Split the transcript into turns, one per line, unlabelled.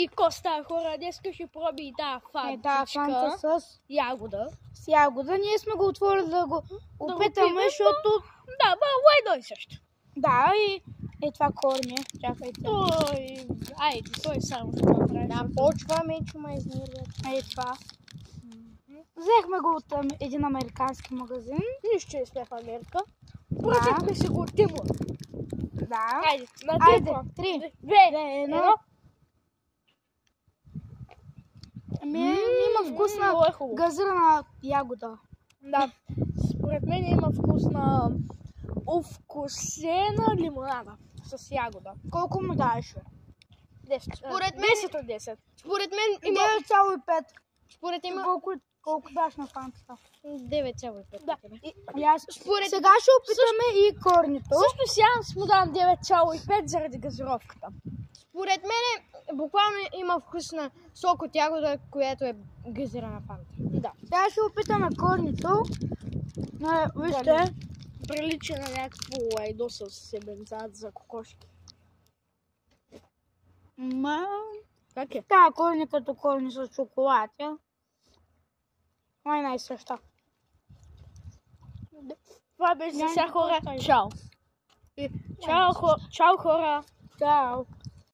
И Коста хора, днеска ще проби и тази фантичка.
Фанта с
ягода.
с ягода. Ние сме го отворили да го опитаме, защото...
Да, едно и също.
Да, и това корми. Чакайте.
Той само ще направи.
Да, почваме, че ме изнервят. Това. Взехме го от един американски магазин.
Нищо, че сме в Америка. Платихме си го от Тимур.
Да.
Айде, на
Айде,
3, 2, 1.
Има вкусна газирана ягода.
Да. Според мен има вкусна овкусена лимонада с ягода.
Колко му даваш?
10.
Според мен
10 от 10.
Според мен има
9,5.
според има
Колко даш на фантата?
9,5.
Да.
Сега ще опитаме и корнито.
Също сега му давам 9,5 заради газировката.
Според мен буквално има вкус на сок от ягода, която е газирана фанта.
Да.
Сега ще опитаме корнито. Вижте.
Прилича на някакво лайдо с себенца за кокошки. Как е?
Да, корни като корни с шоколад. Май най-съща.
Това беше за сега хора. Чао! Чао хора!
Чао!